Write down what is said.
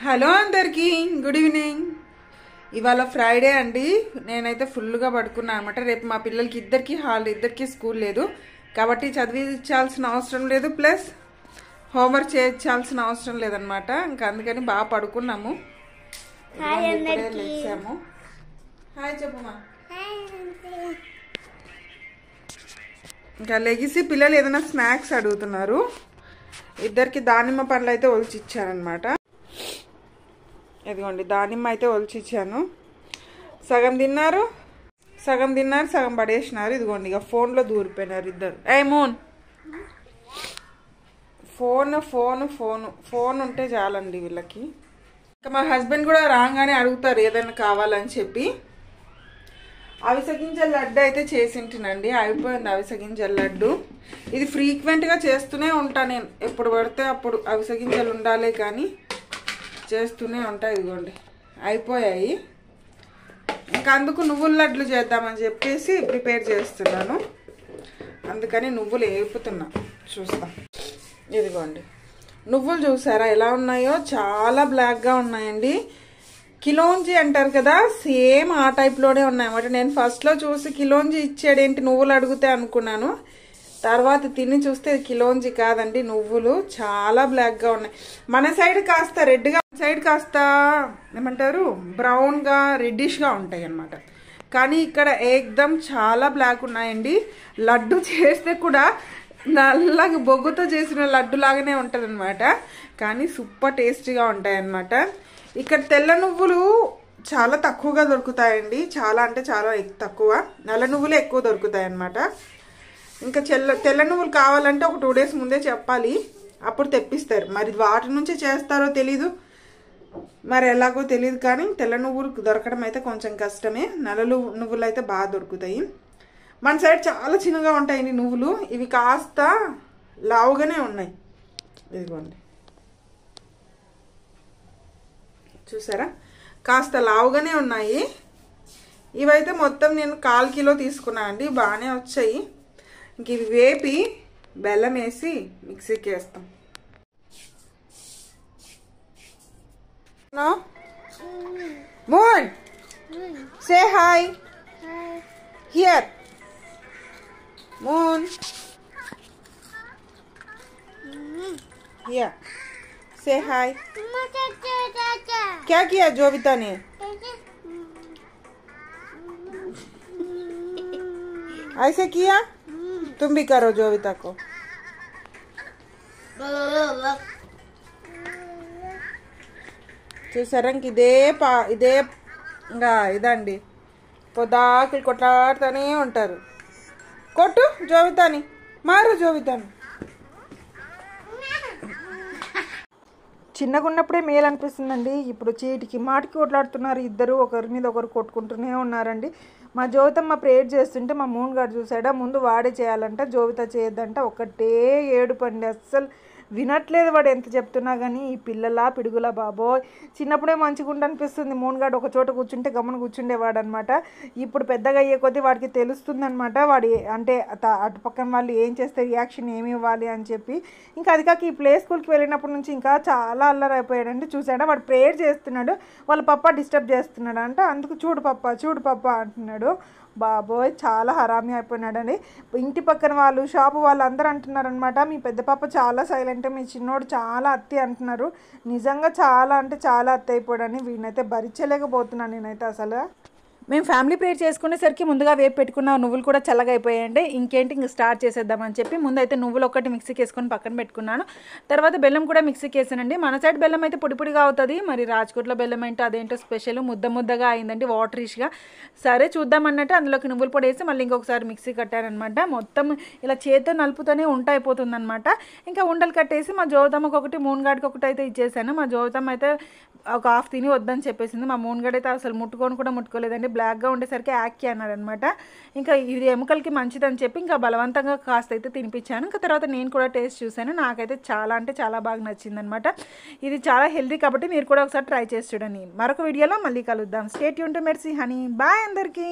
Hello అందరికీ good evening. ఇవాళ Friday అండి. నేనైతే ఫుల్గా పడుకున్నాను అనమాట. రేపు మా పిల్లలకి ఇద్దరికి స్కూల్ లేదు కాబట్టి చదివించాల్సిన అవసరం లేదు, ప్లస్ హోంవర్క్ చేయించాల్సిన అవసరం లేదనమాట. ఇంకా అందుకని బాగా పడుకున్నాము. లేచాము. హాయ్ చెప్పమ్మా. ఇంకా లెగిసి పిల్లలు ఏదైనా స్నాక్స్ అడుగుతున్నారు. ఇద్దరికి దానిమ్మ పండ్లు అయితే ఒలిచి ఇచ్చానమాట. ఇదిగోండి దానిమ్మ అయితే ఒలిచి ఇచ్చాను. సగం తిన్నారు, సగం పడేసినారు. ఇదిగోండి ఇక ఫోన్లో దూరిపోయినారు ఇద్దరు. మోన్ ఫోన్ ఉంటే చాలండి వీళ్ళకి. ఇంకా మా హస్బెండ్ కూడా రాగానే అడుగుతారు ఏదైనా కావాలని చెప్పి. అవిసె గింజల లడ్డు అయితే చేసింటినండి, అయిపోయింది అవిసె గింజల లడ్డు. ఇది ఫ్రీక్వెంట్గా చేస్తూనే ఉంటాను నేను, ఎప్పుడు పడితే అప్పుడు అవిసె గింజలు ఉండాలి కానీ చేస్తూనే ఉంటాయి. ఇదిగోండి అయిపోయాయి. ఇంకా అందుకు నువ్వుల లడ్లు చేద్దామని చెప్పేసి ప్రిపేర్ చేస్తున్నాను. అందుకని నువ్వులు వేపుతున్నా. చూస్తాం. ఇదిగోండి నువ్వులు చూసారా ఎలా ఉన్నాయో, చాలా బ్లాక్గా ఉన్నాయండి. కిలోంజి అంటారు కదా, సేమ్ ఆ టైప్లోనే ఉన్నాయన్నమాట. నేను ఫస్ట్లో చూసి కిలోంజి ఇచ్చాడేంటి నువ్వులు అడిగితే అనుకున్నాను. తర్వాత తిని చూస్తే కిలోంజి కాదండి, నువ్వులు చాలా బ్లాక్గా ఉన్నాయి. మన సైడ్ కాస్త రెడ్గా, సైడ్ కాస్త ఏమంటారు బ్రౌన్గా రెడ్డిష్గా ఉంటాయి అన్నమాట. కానీ ఇక్కడ ఏకదం చాలా బ్లాక్ ఉన్నాయండి. లడ్డు చేస్తే కూడా నల్లగా బొగ్గుతో చేసిన లడ్డు లాగానే ఉంటుంది అనమాట. కానీ సూపర్ టేస్టీగా ఉంటాయి అన్నమాట. ఇక్కడ తెల్ల నువ్వులు చాలా తక్కువగా దొరుకుతాయండి. చాలా అంటే చాలా తక్కువ. నల్ల నువ్వులు ఎక్కువ దొరుకుతాయి అన్నమాట. ఇంకా తెల్ల నువ్వులు కావాలంటే ఒక 2 days ముందే చెప్పాలి, అప్పుడు తెప్పిస్తారు. మరి వాటి నుంచి చేస్తారో తెలీదు, మరి ఎలాగో తెలియదు. కానీ తెల్ల నువ్వులు దొరకడం అయితే కొంచెం కష్టమే. నల్ల నువ్వులు అయితే బాగా దొరుకుతాయి. మన సైడ్ చాలా చిన్నగా ఉంటాయండి నువ్వులు. ఇవి కాస్త లావుగానే ఉన్నాయి. ఇదిగోండి చూసారా, కాస్త లావుగానే ఉన్నాయి. ఇవైతే మొత్తం నేను 1/4 కిలో తీసుకున్నాను అండి. బాగానే వచ్చాయి. ఇంక ఇవి వేపి బెల్లం వేసి మిక్సీకి వేస్తాం. Moon say hi here. Moon here से हाय. क्या किया जोविता ने? ऐसे किया, तुम भी करो जोविता को. చూసారా ఇదే ఇంకా ఇదండి, పొద్దాకి కొట్లాడుతూనే ఉంటారు. కొట్టు జోవితాని, మారు జోవితాని. చిన్నగా ఉన్నప్పుడే మేలు అనిపిస్తుందండి. ఇప్పుడు చీటికి మాటికి కొట్లాడుతున్నారు ఇద్దరు, ఒకరి మీద ఒకరు కొట్టుకుంటూనే ఉన్నారండి. మా జోవితమ్మ ప్రేయర్ చేస్తుంటే మా మూన్ గారు చూసాడా, ముందు వాడే చేయాలంట, జోవిత చేయొద్దంట. ఒకటే ఏడుపండి, అస్సలు వినట్లేదు వాడు ఎంత చెప్తున్నా కానీ. ఈ పిల్లలా పిడుగులా బాబోయ్. చిన్నప్పుడే మంచిగా అనిపిస్తుంది. మూన్గాడు ఒక చోట కూర్చుంటే గమ్మున కూర్చుండేవాడు అనమాట. ఇప్పుడు పెద్దగా అయ్యే కొద్దీ వాడికి తెలుస్తుంది అనమాట, వాడి అంటే అటు పక్కన వాళ్ళు ఏం చేస్తే రియాక్షన్ ఏమి ఇవ్వాలి అని చెప్పి. ఇంకా అది కాక ఈ ప్లే స్కూల్కి వెళ్ళినప్పటి నుంచి ఇంకా చాలా అల్లరి అయిపోయాడండి. చూసాడా, వాడు ప్రేయర్ చేస్తున్నాడు, వాళ్ళ పప్ప డిస్టర్బ్ చేస్తున్నాడు అంట. అందుకు చూడు పప్ప అంటున్నాడు. బాబోయ్ చాలా హరామి అయిపోయినాడని ఇంటి పక్కన వాళ్ళు, షాపు వాళ్ళు అందరూ అంటున్నారనమాట. మీ పెద్ద పాప చాలా సైలెంట్, మీ చిన్నోడు చాలా అత్తి అంటున్నారు. నిజంగా చాలా అంటే చాలా అత్తి అయిపోయాడని వీడినైతే భరించలేకపోతున్నాను నేనైతే అసలు. మేము ఫ్యామిలీ ప్రేయర్ చేసుకునేసరికి ముందుగా వేపు పెట్టుకున్న నువ్వులు కూడా చల్లగా అయిపోయాయండి. ఇంకేంటి ఇంక స్టార్ట్ చేసేద్దామని చెప్పి ముందైతే నువ్వులు ఒకటి మిక్సీకి వేసుకొని పక్కన పెట్టుకున్నాను. తర్వాత బెల్లం కూడా మిక్సీకి వేసానండి. మన సైడ్ బెల్లం అయితే పొడిగా అవుతుంది, మరి రాజ్కోట్లో బెల్లం ఏంటో అదేంటో స్పెషల్ ముద్దగా అయిందండి, వాటరిష్గా. సరే చూద్దామన్నట్టు అందులోకి నువ్వులు పొడి వేసి మళ్ళీ ఇంకొకసారి మిక్సీ కట్టానమాట. మొత్తం ఇలా చేతితో నలుపుతూనే అయిపోతుంది అనమాట. ఇంకా ఉండలు కట్టేసి మా జోవితమ్మకి ఒకటి, మూన్గాడికి ఒకటి అయితే ఇచ్చేసాను. మా జోవితమ్మ అయితే ఒక హాఫ్ తిని వద్దని చెప్పేసింది. మా మూన్గాడు అయితే అసలు ముట్టుకోలేదండి. బ్లాక్గా ఉండేసరికి యాక్కి అన్నారనమాట. ఇంకా ఇది ఎముకలకి మంచిదని చెప్పి ఇంకా బలవంతంగా కాస్త అయితే తినిపించాను. ఇంకా తర్వాత నేను కూడా టేస్ట్ చూశాను. నాకైతే చాలా అంటే చాలా బాగా నచ్చిందనమాట. ఇది చాలా హెల్తీ కాబట్టి మీరు కూడా ఒకసారి ట్రై చేసి చూడండి. మరొక వీడియోలో మళ్ళీ కలుద్దాం. Stay tune to Mercy Honey. Bye అందరికీ.